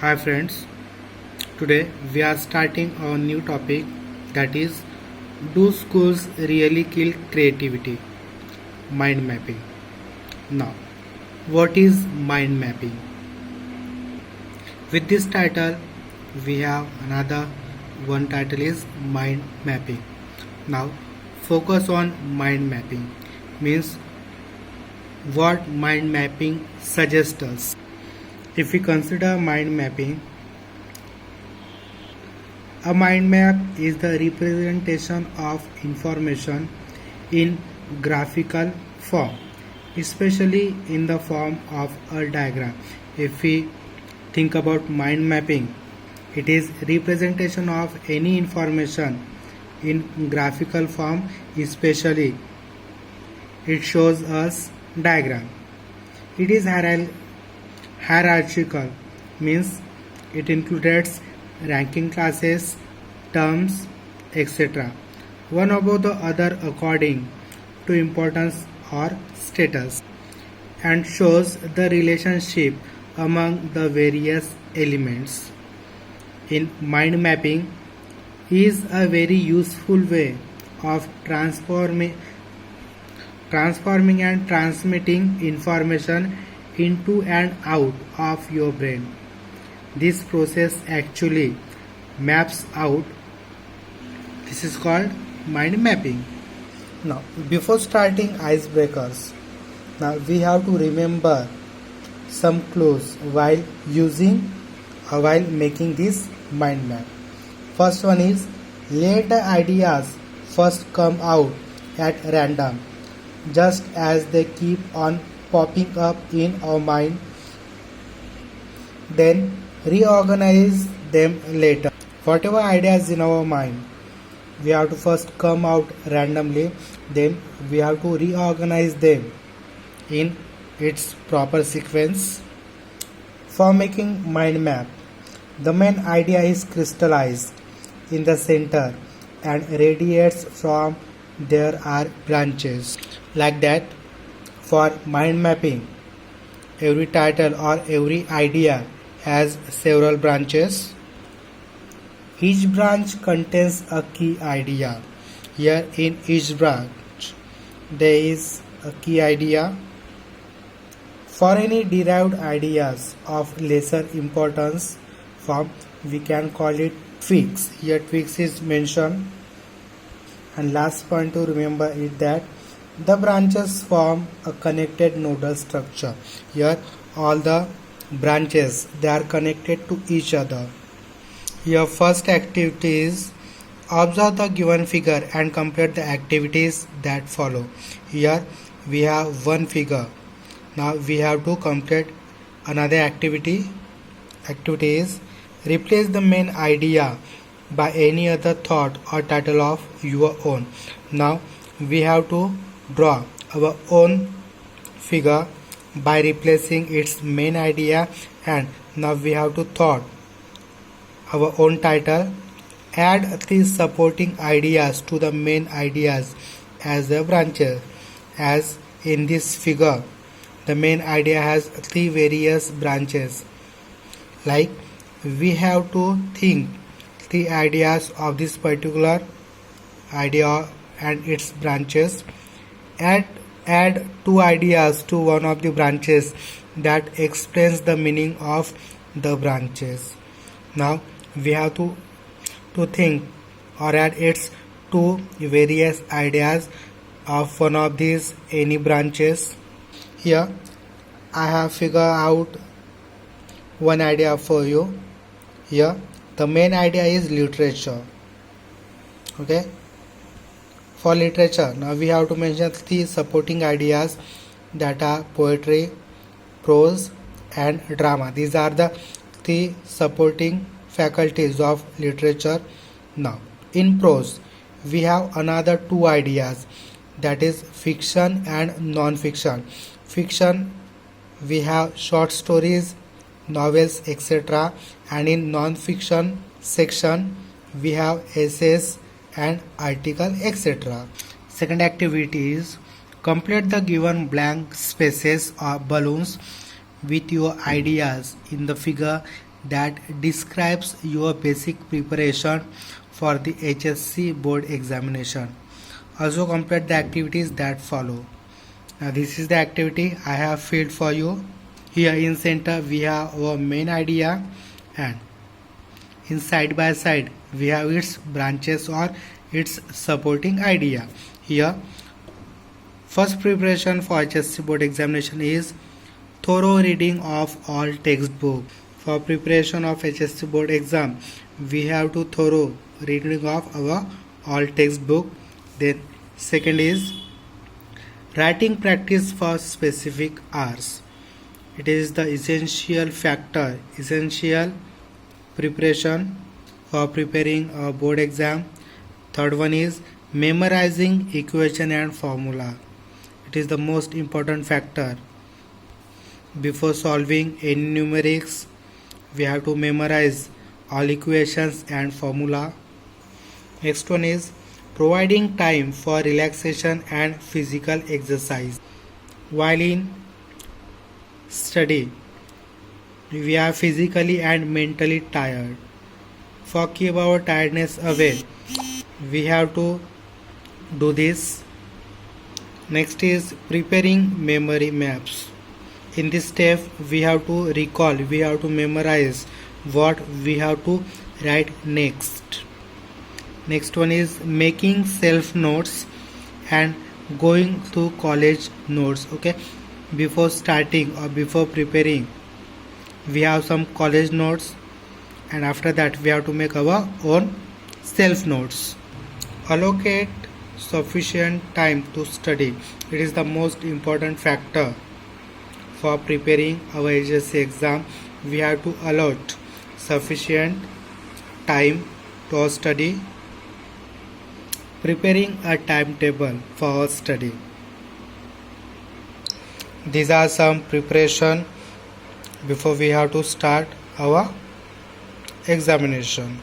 Hi friends, today we are starting a new topic, that is, do schools really kill creativity? Mind mapping. Now, what is mind mapping? With this title, we have another one title is mind mapping. Now, focus on mind mapping means what mind mapping suggests us. If we consider mind mapping, a mind map is the representation of information in graphical form, especially in the form of a diagram. If we think about mind mapping, it is representation of any information in graphical form, especially it shows us diagram. It is hierarchical, means it includes ranking classes, terms, etc. one above the other according to importance or status, and shows the relationship among the various elements. In mind mapping is a very useful way of transforming and transmitting information into and out of your brain. This process actually maps out. This is called mind mapping. Now, before starting icebreakers, now we have to remember some clues while making this mind map. First one is, let the ideas first come out at random, just as they keep on popping up in our mind, then reorganize them later. Whatever ideas in our mind, we have to first come out randomly, then we have to reorganize them in its proper sequence. For making mind map, the main idea is crystallized in the center and radiates from there are branches. Like that, for mind mapping, every title or every idea has several branches. Each branch contains a key idea. Here in each branch there is a key idea. For any derived ideas of lesser importance form, we can call it tweaks. Here tweaks is mentioned. And last point to remember is that the branches form a connected nodal structure. Here all the branches, they are connected to each other. Your first activity is observe the given figure and compare the activities that follow. Here we have one figure. Now we have to complete another activity. Activity is replace the main idea by any other thought or title of your own. Now we have to draw our own figure by replacing its main idea, and now we have to thought our own title. Add three supporting ideas to the main ideas as the branches. As in this figure, the main idea has three various branches. Like, we have to think three ideas of this particular idea and its branches. Add two ideas to one of the branches that explains the meaning of the branches. Now we have to think or add its two various ideas of one of these any branches. Here I have figured out one idea for you. Here the main idea is literature. Okay, for literature, now we have to mention three supporting ideas, that are poetry, prose and drama. These are the three supporting faculties of literature. Now in prose, we have another two ideas, that is fiction and non-fiction. Fiction, we have short stories, novels, etc. And in non-fiction section, we have essays and article, etc. Second activity is complete the given blank spaces or balloons with your ideas in the figure that describes your basic preparation for the HSC board examination. Also complete the activities that follow. Now this is the activity I have filled for you. Here in center we have our main idea, and in side by side we have its branches or its supporting idea. Here first preparation for HSC board examination is thorough reading of all textbook. For preparation of HSC board exam, we have to thorough reading of our all textbook. Then second is writing practice for specific hours. It is the essential factor, essential preparation for preparing a board exam. Third one is memorizing equation and formula. It is the most important factor. Before solving any numerics, we have to memorize all equations and formula. Next one is providing time for relaxation and physical exercise. While in study, we are physically and mentally tired. For keep our tiredness away, we have to do this. Next is preparing memory maps. In this step we have to recall, we have to memorize what we have to write next. Next one is making self notes and going through college notes. Okay, before starting or before preparing, we have some college notes, and after that we have to make our own self notes. Allocate sufficient time to study. It is the most important factor for preparing our HSC exam. We have to allot sufficient time to study. Preparing a timetable for our study. These are some preparation before we have to start our examination.